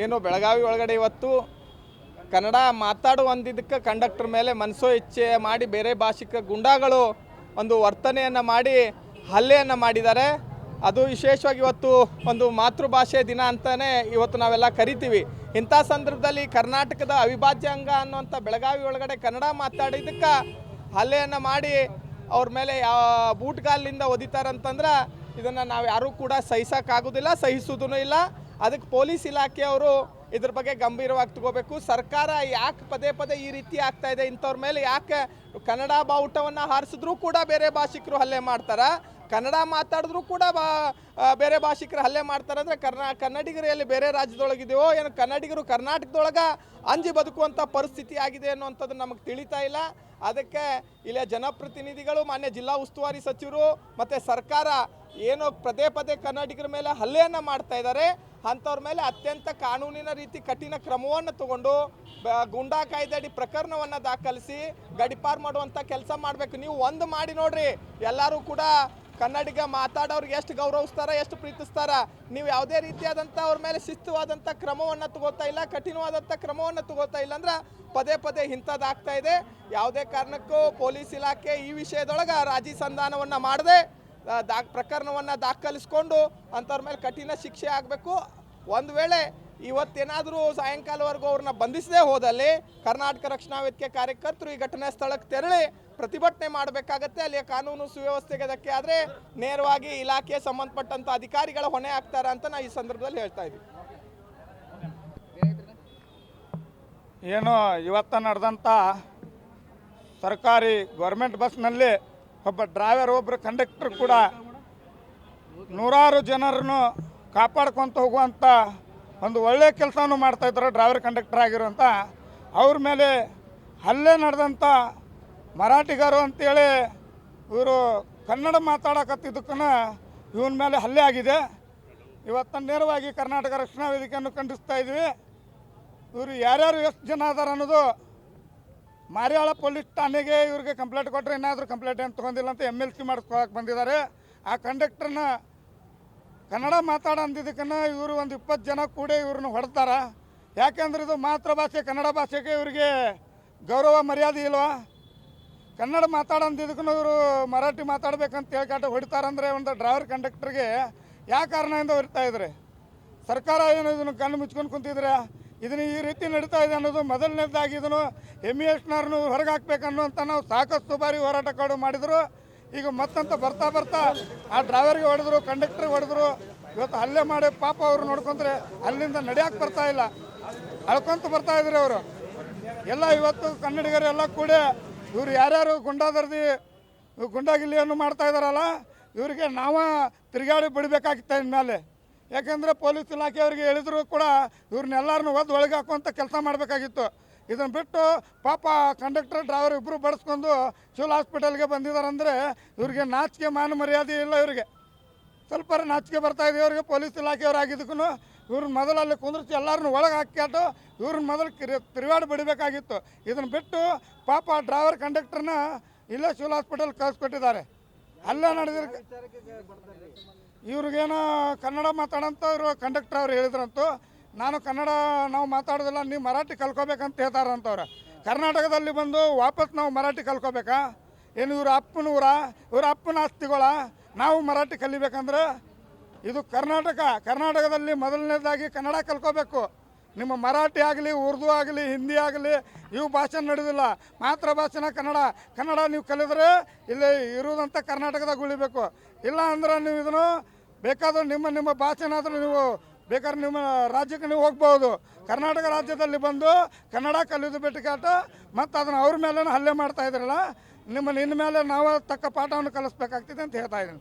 ಏನು ಬೆಳಗಾವಿ ಒಳಗಡೆ ಇವತ್ತು ಕನ್ನಡ ಮಾತಾಡುವಂದಿದ್ದಕ್ಕೆ ಕಂಡಕ್ಟರ್ ಮೇಲೆ ಮನಸೋ ಇಚ್ಛೆ ಮಾಡಿ ಬೇರೆ ಭಾಷಿಕ ಗುಂಡಾಗಳು ಒಂದು ವರ್ತನೆಯನ್ನು ಮಾಡಿ ಹಲ್ಲೆಯನ್ನು ಮಾಡಿದ್ದಾರೆ. ಅದು ವಿಶೇಷವಾಗಿ ಇವತ್ತು ಒಂದು ಮಾತೃಭಾಷೆ ದಿನ ಅಂತಲೇ ಇವತ್ತು ನಾವೆಲ್ಲ ಕರಿತೀವಿ. ಇಂಥ ಸಂದರ್ಭದಲ್ಲಿ ಕರ್ನಾಟಕದ ಅವಿಭಾಜ್ಯ ಅಂಗ ಅನ್ನುವಂಥ ಬೆಳಗಾವಿ ಒಳಗಡೆ ಕನ್ನಡ ಮಾತಾಡಿದ್ದಕ್ಕೆ ಹಲ್ಲೆಯನ್ನು ಮಾಡಿ ಅವ್ರ ಮೇಲೆ ಬೂಟ್ಗಾಲಿಂದ ಒದಿತಾರಂತಂದ್ರೆ ಇದನ್ನು ನಾವು ಯಾರೂ ಕೂಡ ಸಹಿಸೋಕ್ಕಾಗೋದಿಲ್ಲ, ಸಹಿಸೋದೂ ಇಲ್ಲ. ಅದಕ್ಕೆ ಪೊಲೀಸ್ ಇಲಾಖೆಯವರು ಇದ್ರ ಬಗ್ಗೆ ಗಂಭೀರವಾಗಿ ತಗೋಬೇಕು. ಸರ್ಕಾರ ಯಾಕೆ ಪದೇ ಪದೇ ಈ ರೀತಿ ಆಗ್ತಾ ಇದೆ, ಇಂಥವ್ರ ಮೇಲೆ ಯಾಕೆ ಕನ್ನಡ ಬಾವುಟವನ್ನು ಹಾರಿಸಿದ್ರೂ ಕೂಡ ಬೇರೆ ಭಾಷಿಕರು ಹಲ್ಲೆ ಮಾಡ್ತಾರೆ, ಕನ್ನಡ ಮಾತಾಡಿದ್ರು ಕೂಡ ಬೇರೆ ಭಾಷಿಕರು ಹಲ್ಲೆ ಮಾಡ್ತಾರೆ ಅಂದರೆ ಕನ್ನಡಿಗರು ಎಲ್ಲಿ ಬೇರೆ ರಾಜ್ಯದೊಳಗಿದೆಯೋ ಏನು, ಕನ್ನಡಿಗರು ಕರ್ನಾಟಕದೊಳಗೆ ಅಂಜಿ ಬದುಕುವಂಥ ಪರಿಸ್ಥಿತಿ ಆಗಿದೆ ಅನ್ನುವಂಥದ್ದು ನಮಗೆ ತಿಳಿತಾ ಇಲ್ಲ. ಅದಕ್ಕೆ ಇಲ್ಲಿಯ ಜನಪ್ರತಿನಿಧಿಗಳು, ಮಾನ್ಯ ಜಿಲ್ಲಾ ಉಸ್ತುವಾರಿ ಸಚಿವರು ಮತ್ತು ಸರ್ಕಾರ ಏನು ಪದೇ ಪದೇ ಕನ್ನಡಿಗರ ಮೇಲೆ ಹಲ್ಲೆಯನ್ನು ಮಾಡ್ತಾ ಇದ್ದಾರೆ, ಅಂಥವ್ರ ಮೇಲೆ ಅತ್ಯಂತ ಕಾನೂನಿನ ರೀತಿ ಕಠಿಣ ಕ್ರಮವನ್ನು ತಗೊಂಡು ಗುಂಡಾ ಕಾಯ್ದೆಯಡಿ ಪ್ರಕರಣವನ್ನು ದಾಖಲಿಸಿ ಗಡಿಪಾರು ಮಾಡುವಂಥ ಕೆಲಸ ಮಾಡಬೇಕು. ನೀವು ಒಂದು ಮಾಡಿ ನೋಡ್ರಿ, ಎಲ್ಲರೂ ಕೂಡ ಕನ್ನಡಿಗ ಮಾತಾಡೋರಿಗೆ ಎಷ್ಟು ಗೌರವಿಸ್ತಾರ, ಎಷ್ಟು ಪ್ರೀತಿಸ್ತಾರ. ನೀವು ಯಾವುದೇ ರೀತಿಯಾದಂಥ ಅವ್ರ ಮೇಲೆ ಶಿಸ್ತುವಾದಂಥ ಕ್ರಮವನ್ನು ತಗೋತಾ ಇಲ್ಲ, ಕಠಿಣವಾದಂಥ ಕ್ರಮವನ್ನು ತಗೋತಾ ಇಲ್ಲ ಅಂದ್ರೆ ಪದೇ ಪದೇ ಇಂಥದ್ದಾಗ್ತಾ ಇದೆ. ಯಾವುದೇ ಕಾರಣಕ್ಕೂ ಪೊಲೀಸ್ ಇಲಾಖೆ ಈ ವಿಷಯದೊಳಗೆ ರಾಜಿ ಸಂಧಾನವನ್ನು ಮಾಡದೆ ಪ್ರಕರಣವನ್ನು ದಾಖಲಿಸ್ಕೊಂಡು ಅಂಥವ್ರ ಮೇಲೆ ಕಠಿಣ ಶಿಕ್ಷೆ ಆಗಬೇಕು. ಒಂದು ವೇಳೆ ಇವತ್ತೇನಾದರೂ ಸಾಯಂಕಾಲವರೆಗೂ ಅವ್ರನ್ನ ಬಂಧಿಸದೇ ಹೋದಲ್ಲಿ ಕರ್ನಾಟಕ ರಕ್ಷಣಾ ವೇದಿಕೆ ಕಾರ್ಯಕರ್ತರು ಈ ಘಟನಾ ಸ್ಥಳಕ್ಕೆ ತೆರಳಿ ಪ್ರತಿಭಟನೆ ಮಾಡಬೇಕಾಗತ್ತೆ. ಅಲ್ಲಿಯ ಕಾನೂನು ಸುವ್ಯವಸ್ಥೆಗೆ ಧಕ್ಕೆ ಆದರೆ ನೇರವಾಗಿ ಇಲಾಖೆಗೆ ಸಂಬಂಧಪಟ್ಟಂಥ ಅಧಿಕಾರಿಗಳ ಹೊಣೆ ಆಗ್ತಾರೆ ಅಂತ ನಾವು ಈ ಸಂದರ್ಭದಲ್ಲಿ ಹೇಳ್ತಾ ಇದ್ದೀವಿ. ಏನು ಇವತ್ತು ನಡೆದಂಥ ಸರ್ಕಾರಿ ಗೌರ್ಮೆಂಟ್ ಬಸ್ನಲ್ಲಿ ಒಬ್ಬ ಡ್ರೈವರ್, ಒಬ್ಬರು ಕಂಡಕ್ಟರ್ ಕೂಡ ನೂರಾರು ಜನರನ್ನು ಕಾಪಾಡ್ಕೊತ ಹೋಗುವಂಥ ಒಂದು ಒಳ್ಳೆಯ ಕೆಲಸವನ್ನು ಮಾಡ್ತಾಯಿದ್ರು. ಡ್ರೈವರ್ ಕಂಡಕ್ಟರ್ ಆಗಿರುವಂಥ ಅವ್ರ ಮೇಲೆ ಹಲ್ಲೆ ನಡೆದಂಥ ಮರಾಠಿಗರು ಅಂತೇಳಿ ಇವರು ಕನ್ನಡ ಮಾತಾಡಕತ್ತಿದ್ದಕ್ಕೂ ಇವನ ಮೇಲೆ ಹಲ್ಲೆ ಆಗಿದೆ. ಇವತ್ತು ನೇರವಾಗಿ ಕರ್ನಾಟಕ ರಕ್ಷಣಾ ವೇದಿಕೆಯನ್ನು ಖಂಡಿಸ್ತಾ ಇದ್ವಿ. ಇವರು ಯಾರ್ಯಾರು ಎಷ್ಟು ಜನ ಅದಾರ ಅನ್ನೋದು ಮಾರಿಯಾಳ ಪೊಲೀಸ್ ಠಾಣೆಗೆ ಇವ್ರಿಗೆ ಕಂಪ್ಲೇಂಟ್ ಕೊಟ್ಟರೆ ಏನಾದರೂ ಕಂಪ್ಲೇಂಟ್ ಏನು ತೊಗೊಂಡಿಲ್ಲ ಅಂತ MLC ಮಾಡಿಸ್ಕೊಳಕ್ಕೆ ಬಂದಿದ್ದಾರೆ. ಆ ಕಂಡಕ್ಟರ್ನ ಕನ್ನಡ ಮಾತಾಡಂದಿದ್ದಕ್ಕನ್ನು ಇವರು ಒಂದು 20 ಜನ ಕೂಡ ಇವ್ರನ್ನ ಹೊಡ್ತಾರ. ಯಾಕೆಂದ್ರೆ ಇದು ಮಾತೃಭಾಷೆ ಕನ್ನಡ ಭಾಷೆಗೆ ಇವರಿಗೆ ಗೌರವ ಮರ್ಯಾದೆ ಇಲ್ವಾ? ಕನ್ನಡ ಮಾತಾಡಂದಿದ್ದಕ್ಕೂ ಇವರು ಮರಾಠಿ ಮಾತಾಡ್ಬೇಕಂತ ಹೇಳ್ಕಾಟ ಹೊಡಿತಾರಂದರೆ ಒಂದು ಡ್ರೈವರ್ ಕಂಡಕ್ಟರ್ಗೆ ಯಾವ ಕಾರಣದಿಂದ ಹೊರಿತಾ ಇದ್ದಾರೆ? ಸರ್ಕಾರ ಏನು ಇದನ್ನು ಕಣ್ಣು ಮುಚ್ಕೊಂಡು ಕುಂತಿದ್ರೆ ಇದನ್ನು ಈ ರೀತಿ ನಡೀತಾ ಇದೆ ಅನ್ನೋದು ಮೊದಲನೇದಾಗಿ ಇದನ್ನು MESನವ್ರನ್ನು ಹೊರಗೆ ಹಾಕ್ಬೇಕನ್ನುವಂಥ ನಾವು ಸಾಕಷ್ಟು ಬಾರಿ ಹೋರಾಟ ಮಾಡಿದರು. ಈಗ ಮತ್ತಂತ ಬರ್ತಾ ಆ ಡ್ರೈವರ್ಗೆ ಹೊಡೆದ್ರು, ಕಂಡಕ್ಟರ್ಗೆ ಹೊಡೆದ್ರು. ಇವತ್ತು ಹಲ್ಲೆ ಮಾಡಿ ಪಾಪ ಅವರು ನೋಡ್ಕೊಂಡ್ರೆ ಅಲ್ಲಿಂದ ನಡೆಯೋಕೆ ಬರ್ತಾ ಇಲ್ಲ, ಅಳ್ಕೊಂತ ಬರ್ತಾ ಇದ್ರು ಅವರು ಎಲ್ಲ. ಇವತ್ತು ಕನ್ನಡಿಗರೆಲ್ಲ ಕೂಡ ಇವರು ಯಾರ್ಯಾರು ಗುಂಡಾದರ್ದಿ ಗುಂಡಾಗಿಲ್ಲಿಯನ್ನು ಮಾಡ್ತಾ ಇದ್ದಾರಲ್ಲ, ಇವರಿಗೆ ನಾವು ತಿರುಗಾಡಿ ಬಿಡಬೇಕಾಗಿತ್ತ ಇನ್ಮೇಲೆ. ಯಾಕೆಂದರೆ ಪೊಲೀಸ್ ಇಲಾಖೆಯವ್ರಿಗೆ ಹೇಳಿದ್ರು ಕೂಡ ಇವ್ರನ್ನೆಲ್ಲರನ್ನೂ ಒಳಗೆ ಹಾಕುವಂಥ ಕೆಲಸ ಮಾಡಬೇಕಾಗಿತ್ತು. ಇದನ್ನು ಬಿಟ್ಟು ಪಾಪ ಕಂಡಕ್ಟರ್ ಡ್ರೈವರ್ ಇಬ್ಬರು ಬಡಿಸ್ಕೊಂಡು ಸಿವಿಲ್ ಹಾಸ್ಪಿಟಲ್ಗೆ ಬಂದಿದ್ದಾರಂದರೆ ಇವ್ರಿಗೆ ನಾಚಿಕೆ ಮಾನ ಮರ್ಯಾದೆ ಇಲ್ಲ. ಇವರಿಗೆ ಸ್ವಲ್ಪ ನಾಚಿಕೆ ಬರ್ತಾಯಿದೆ. ಇವ್ರಿಗೆ ಪೊಲೀಸ್ ಇಲಾಖೆಯವ್ರಾಗಿದ್ದಕ್ಕೂ ಇವ್ರನ್ನ ಮೊದಲು ಅಲ್ಲಿ ಕುಂದ್ರಿಸಿ ಎಲ್ಲರನ್ನೂ ಒಳಗೆ ಹಾಕ್ಯಾಟು ಇವ್ರನ್ನ ಮೊದಲು ತಿರುಗಾಡಿ ಬಿಡಬೇಕಾಗಿತ್ತು. ಇದನ್ನು ಬಿಟ್ಟು ಪಾಪ ಡ್ರೈವರ್ ಕಂಡಕ್ಟರ್ನ ಇಲ್ಲೇ ಸಿವಿಲ್ ಹಾಸ್ಪಿಟಲ್ ಕಳಿಸ್ಕೊಟ್ಟಿದ್ದಾರೆ. ಅಲ್ಲೇ ನಡೆದಿರ ಇವ್ರಿಗೇನೋ ಕನ್ನಡ ಮಾತಾಡೋಂಥ ಇವರು ಕಂಡಕ್ಟರ್ ಅವ್ರು ಹೇಳಿದ್ರಂತೂ, ನಾನು ಕನ್ನಡ ನಾವು ಮಾತಾಡೋದಿಲ್ಲ, ನೀವು ಮರಾಠಿ ಕಲ್ಕೋಬೇಕಂತ ಹೇಳ್ತಾರಂತವ್ರು. ಕರ್ನಾಟಕದಲ್ಲಿ ಬಂದು ವಾಪಸ್ ನಾವು ಮರಾಠಿ ಕಲ್ಕೋಬೇಕಾ? ಏನು ಇವ್ರ ಅಪ್ಪನ ಊರ, ಇವ್ರ ಅಪ್ಪನ ಆಸ್ತಿಗಳ ನಾವು ಮರಾಠಿ ಕಲಿಬೇಕಂದ್ರೆ ಇದು ಕರ್ನಾಟಕದಲ್ಲಿ ಮೊದಲನೇದಾಗಿ ಕನ್ನಡ ಕಲ್ಕೋಬೇಕು. ನಿಮ್ಮ ಮರಾಠಿ ಆಗಲಿ, ಉರ್ದು ಆಗಲಿ, ಹಿಂದಿ ಆಗಲಿ ಇವು ಭಾಷೆ ನಡೆದಿಲ್ಲ. ಮಾತೃಭಾಷೆನ ಕನ್ನಡ ನೀವು ಕಲಿದ್ರೆ ಇಲ್ಲಿ ಇರುವುದಂಥ ಕರ್ನಾಟಕದಾಗ ಉಳಿಬೇಕು. ಇಲ್ಲ ಅಂದ್ರೆ ನೀವು ಇದನ್ನು ಬೇಕಾದರೂ ನಿಮ್ಮ ಭಾಷೆನಾದರೂ ನೀವು ಬೇಕಾದ್ರೆ ನಿಮ್ಮ ರಾಜ್ಯಕ್ಕೆ ನೀವು ಹೋಗ್ಬೋದು. ಕರ್ನಾಟಕ ರಾಜ್ಯದಲ್ಲಿ ಬಂದು ಕನ್ನಡ ಕಲಿಯೋದು ಬಿಟ್ಟುಕಾಟ ಮತ್ತು ಅದನ್ನು ಅವ್ರ ಮೇಲೆ ಹಲ್ಲೆ ಮಾಡ್ತಾ ಇದ್ರಲ್ಲ, ಇನ್ನು ಮೇಲೆ ನಾವು ತಕ್ಕ ಪಾಠವನ್ನು ಕಲಿಸ್ಬೇಕಾಗ್ತಿದೆ ಅಂತ ಹೇಳ್ತಾ ಇದ್ದೀನಿ.